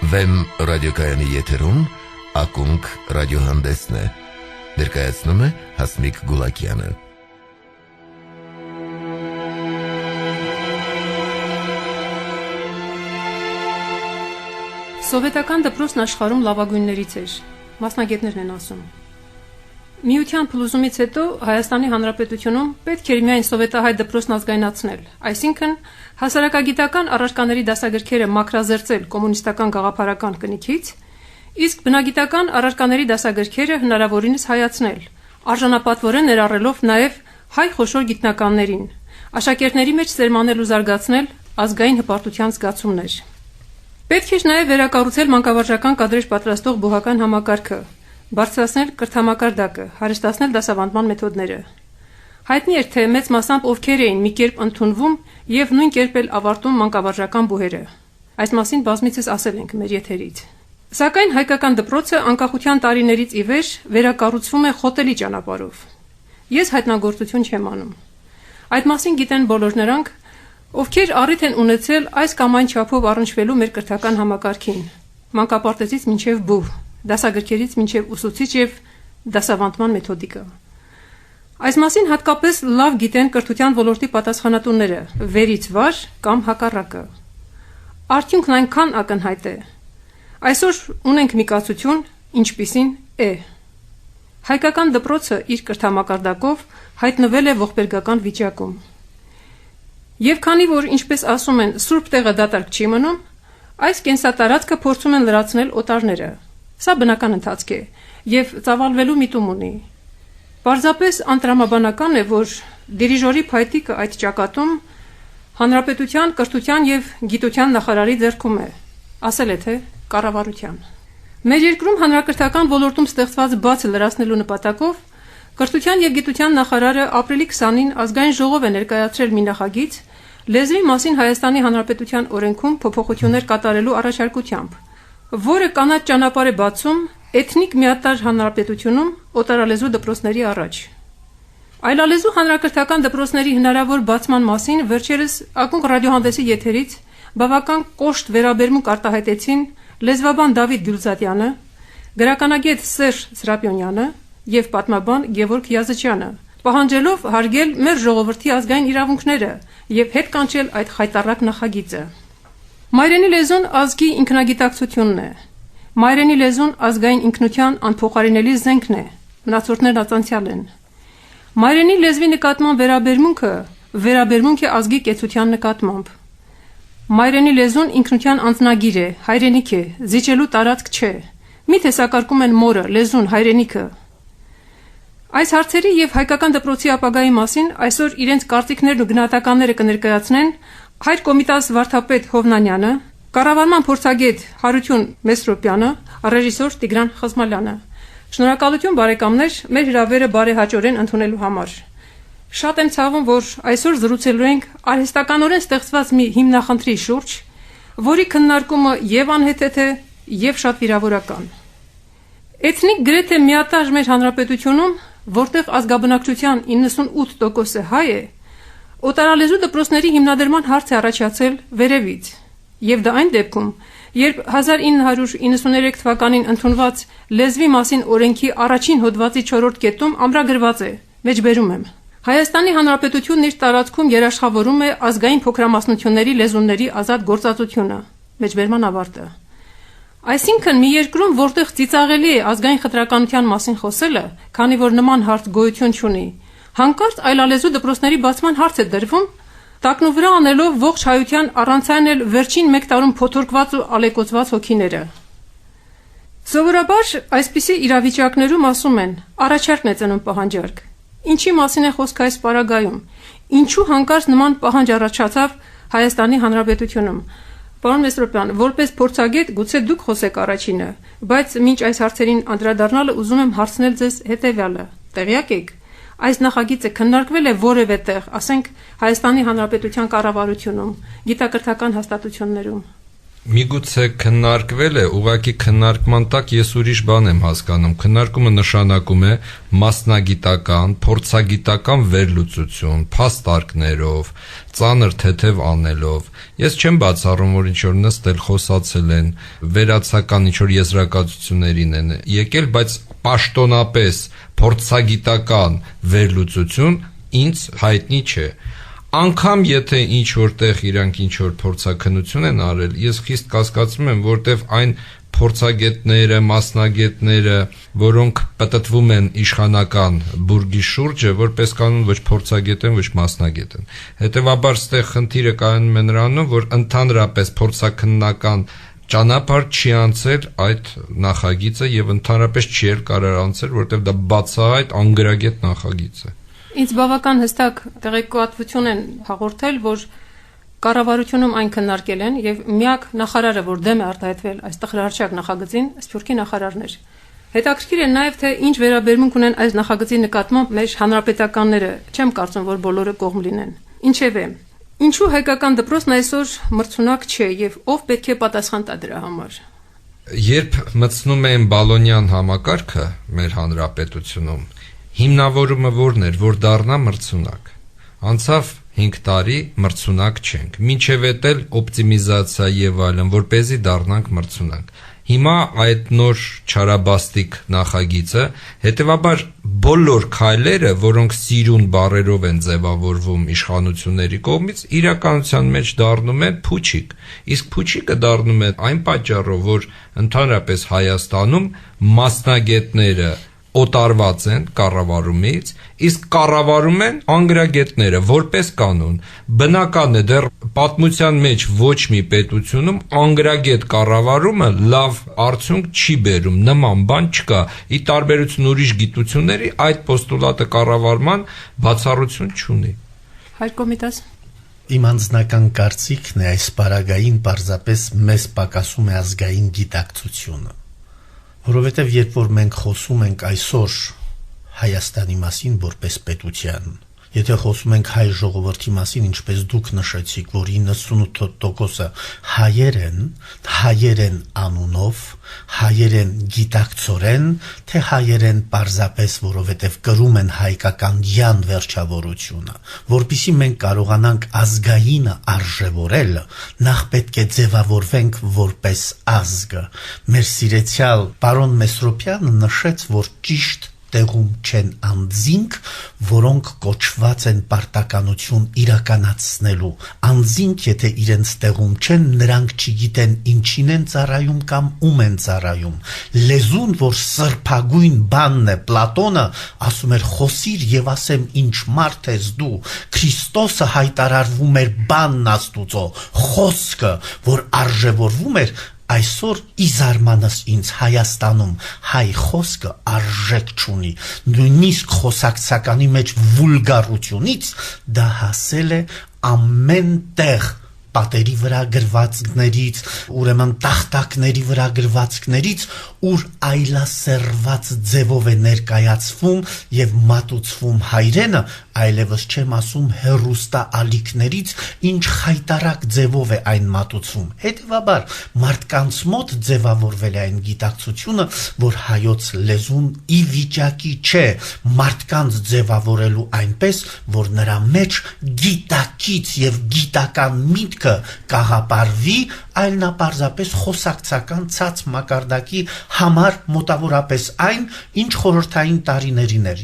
Վեմ ռադիոկայանի եթերում ակունք ռադիոհանդեսն է։ Ներկայացնում է Հասմիկ Գուլակյանը։ Սովետական դպրոցն աշխարհում լավագույններից էր, մասնագետներն են ասում։ Միության փլուզումից հետո Հայաստանի Հանրապետությունում պետք էր միայն սովետահայ դպրոցն ազգայնացնել, այսինքն հասարակագիտական առարկաների դասագրքերը մաքրազերծել կոմունիստական գաղափարական կնիքից, իսկ բնագիտական առարկաների դասագրքերը հնարավորինս հայացնել, արժանապատվորեն ներառելով նաև հայ խոշոր գիտնականներին, աշակերտների մեջ սերմանել ու զարգացնել ազգային հպարտության զգացումներ։ Պետք էր նաև վերակառուցել մանկավարժական կադրեր պատրաստող բուհական համակարգը, բարձրացնել կրթամակարդակը, հարստացնել դասավանդման մեթոդները։ Հայտնի էր, թե մեծ մասամբ ովքեր էին մի կերպ ընդունվում եւ նույն կերպ էլ ավարտում մանկավարժական բուհերը։ Այս մասին բազմիցս ասել ենք մեր եթերից։ Սակայն հայկական դպրոցը անկախության տարիներից ի վեր վերակառուցվում է խոտելի ճանապարհով։ Ես հայտնագործություն չեմ անում։ Այդ մասին գիտեն բոլոր նրանք, ովքեր առիթ են ունեցել այս կամ այն չափով առնչվելու մեր կրթական համակարգին, մանկապարտեզից մինչև բուհ, դասագրքերից մինչև ուսուցիչ եւ դասավանդման մեթոդիկա։ Այս մասին հատկապես լավ գիտեն կրթության ոլորտի պատասխանատուները, վերից վար կամ հակառակը։ Արդյունքն այնքան ակնհայտ է։ Այսօր ունենք մի կացություն, ինչպիսին է։ Հայկական դպրոցը իր կրթամակարդակով հայտնվել է ողբերգական վիճակում։ Եվ քանի որ, ինչպես ասում են, սուրբ տեղը դատարկ չի մնում, այս կենսատարածքը փորձում են լրացնել օտարները։ Սա բնական ընթացք է եւ ծավալվելու միտում ունի։ Պարզապես անտրամաբանական է, որ դիրիժորի փայտիկը այդ ճակատում Հանրապետության կրթության եւ գիտության նախարարի ձեռքում է, ասել է թե կառավարության։ Մեր երկրում հանրակրթական ոլորտում ստեղծված բացը լրացնելու նպատակով Կրթության եւ գիտության նախարարը ապրիլի 20-ին ազգային ժողով է ներկայացրել մի նախագիծ լեզվի մասին Հայաստանի Հանրապետության օրենքում փոփոխություններ կատարելու առաջարկությամբ, որը կանաչ ճանապարհ է բացում էթնիկ միատարր հանրապետությունում օտարալեզու դպրոցների առաջ։ Այլալեզու հանրակրթական դպրոցների հնարավոր բացման մասին վերջերս ակունք ռադիոհանդեսի եթերից բավական կոշտ վերաբերմունք արտահայտեցին լեզվաբան Դավիթ Գյուլզադյանը, գրականագետ Սերժ Սրապյոնյանը եւ պատմաբան Գևորգ Յազычյանը, պահանջելով հարգել մեր ժողովրդի ազգային իրավունքները եւ հետ կանչել այդ խայտառակ նախագիծը։ Մայրենի լեզուն ազգի ինքնագիտակցությունն է։ Մայրենի լեզուն ազգային ինքնության անփոխարինելի զենքն է, մնացորդներն անցյալ են։ Մայրենի լեզվի նկատմամբ վերաբերմունք է ազգի կեցության նկատմամբ։ Մայրենի լեզուն ինքնության անձնագիր է, հայրենիք է, զիջելու տարածք չէ։ Մի տեսակարգում են մորը, լեզուն, հայրենիքը։ Այս հարցերի եւ հայկական դպրոցի ապագայի մասին այսօր իրենց կարծիքներն ու գնահատականները կներկայացնեն հայր կոմիտաս վարդապետ Հովնանյանը, կառավարման փորձագետ Հարություն Մեսրոպյանը, ռեժիսոր Տիգրան Խզմալյանը։ Շնորհակալություն բարեկամներ մեր հրավերը բարեհաճորեն ընդունելու համար։ Շատ եմ ցավում, որ այսօր զրուցելու ենք արհեստականորեն ստեղծված մի հիմնախնդրի շուրջ, որի քննարկումը եւ անհեթեթ է եւ շատ վիրավորական։ Էթնիկ գրեթե միատարր մեր հանրապետությունում, որտեղ ազգաբնակչության 98%-ը հայ է, օտարալեզու դպրոցների հիմնադրման հարց է առաջացել վերևից, եւ դա այն դեպքում, երբ 1993 թվականին ընդունված լեզվի մասին օրենքի առաջին հոդվածի 4-րդ կետում ամրագրված է. մեջբերում եմ. Հայաստանի Հանրապետությունն իր տարածքում երաշխավորում է ազգային փոքրամասնությունների լեզուների ազատ գործածությունը, մեջբերման ավարտը։ Այսինքն մի երկրում, որտեղ ծիծաղելի է ազգային խտրականության մասին խոսելը, քանի որ նման հարց գոյություն չունի, հանկարծ այլալեզու դպրոցների բացման հարց է դրվում, տակնուվրա անելով ողջ հայության առանցայն էլ վերջին 1 տարում փոթորկված ու ալեկոծված հոգիները։ Սովորաբար այսպիսի իրավիճակներում ասում են, առաջարկն է ծնում պահանջարկ։ Ինչի մասին է խոսքը այս պարագայում։ Ինչու հանկարծ նման պահանջ առաջացավ Հայաստանի Հանրապետությունում։ Պարոն Մեսրոպյան, որպես փորձագետ գուցե դուք խոսեք առաջինը, բայց մինչ այս հարցերին անդրադառնալը ուզում եմ հարցնել ձեզ հետևյալը. տեղյակ եք, այս նախագիծը քննարկվել է որևէ տեղ, ասենք Հայաստանի Հանրապետության կառավարությունում, գիտակրթական հաստատություններում։ Միգուցե քննարկվել է, ուղղակի քննարկման տակ ես ուրիշ բան եմ հասկանում։ Քննարկումը նշանակում է մասնագիտական, փորձագիտական վերլուծություն, փաստարկներով, ծանր թեթև անելով։ Ես չեմ բացառում, որ ինչ-որ նստել, խոսացել են, վերացական ինչ-որ եզրակացություններին են եկել, բայց պաշտոնապես փորձագիտական վերլուծություն ինձ հայտնի չէ։ Անկամ եթե ինչ-որտեղ իրանք ինչ-որ փորձաքննություն են արել, ես խիստ կասկածում եմ, որտեվ այն փորձագետները, մասնագետները, որոնք պտտվում են իշխանական բուրգի շուրջը, որպես կանոն ոչ փորձագետ են, ոչ մասնագետ են։ Հետևաբար ստեղ խնդիրը կայանում է նրանում, որ ընդհանրապես փորձաքննական ճանապարհ չի անցել այդ նախագիծը եւ ընդհանրապես չի էլ կարող անցել, որտեվ դա բացահայտ անգրագետ նախագիծ է։ Ինձ բավական հստակ տեղեկատվություն են հաղորդել, որ կառավարությունում այն քննարկել են եւ միակ նախարարը, որ դեմ է արտահայտվել այս տխրահարչակ նախագծին, Սփյուռքի նախարարն էր։ Հետաքրքիր է նաեւ թե ինչ վերաբերմունք ունեն այս նախագծի նկատմամբ մեր հանրապետականները, չեմ կարծում, որ բոլորը կողմ լինեն։ Ինչևէ, ինչու հայկական դպրոցն այսօր մրցունակ չէ եւ ով պետք է պատասխան տա դրա համար։ Երբ մտցնում են բալոնյան համակարգը մեր հանրապետությունում, հիմնավորումը որն էր, որ դառնա մրցունակ։ Անցավ 5 տարի մրցունակ չենք, մինչև էտել օպտիմիզացիա եւ այլն, որպեսզի դառնանք մրցունակ։ Հիմա այդ նոր չարաբաստիկ նախագիծը, հետեւաբար բոլոր քայլերը, որոնք սիրուն բառերով են ձևավորվում իշխանությունների կողմից, իրականության մեջ դառնում են փուչիկ։ Իսկ փուչիկը դառնում է այն պատճառով, որ ընդհանրապես Հայաստանում մասնագետները օտարված են կառավարումից, իսկ կառավարում են անգրագետները որպես կանոն։ Բնական է, դեռ պատմության մեջ ոչ մի պետությունում անգրագետ կառավարումը լավ արդյունք չի բերում, նման բան չկա։ Ի տարբերություն ուրիշ գիտությունների, այդ պոստուլատը կառավարման բացառություն չունի։ Հայր Կոմիտաս։ Իմ անձնական կարծիքն է, այս պարագային պարզապես մեզ պակասում է ազգային գիտակցությունը։ Որովհետև երբ որ մենք խոսում ենք այսօր Հայաստանի մասին որպես պետության, եթե խոսում ենք հայ ժողովրդի մասին, ինչպես դուք նշեցիք, որ 98%-ը հայեր են անունով, հայեր են գիտակցորեն, թե հայեր են պարզապես, որովհետև կրում են հայկականյան վերջավորությունը, որպեսզի մենք կարողանանք ազգայինը արժևորել, նախ պետք է ձևավորվենք որպես ազգ։ Մեր սիրեցյալ պարոն Մեսրոպյանը նշեց, որ ճիշտ տեղում չեն անձինք, որոնք կոչված են պարտականություն իրականացնելու։ Անձինք, եթե իրենց տեղում չեն, նրանք չգիտեն ինչին են ծառայում կամ ում են ծառայում։ Լեզուն, որ սրբագույն բանն է, Պլատոնը ասում էր խոսիր եւ ասեմ ինչ մարդ ես դու։ Քրիստոսը հայտարարվում էր բանն Աստուծո, խոսքը, որ արժևորվում էր, այսօր իզարմանս ինձ Հայաստանում հայ խոսքը արժեք չունի, նույնիսկ խոսակցականի մեջ վուլգարությունից դա հասել է ամեն տեղ պատերի վրա գրվածքներից, ուրեմն տախտակների վրա գրվածքներից, ուր այլասերված ձևով է ներկայացվում եւ մատուցվում հայրենը, այլևս չեմ ասում հերուստա ալիքներից, ինչ խայտարակ ձևով է այն մատուցվում։ Հետևաբար մարդկանց մոտ ձևավորվել է այն գիտակցությունը, որ հայոց լեզուն ի վիճակի չէ մարդկանց ձևավորելու այնպես, որ նրա մեջ գիտակից եւ գիտական միտքը կահապարվի, այլ նա պարզապես խոսակցական ցած մակարդակի համար մոտավորապես այն, ինչ խորհրդային տարիներին էր։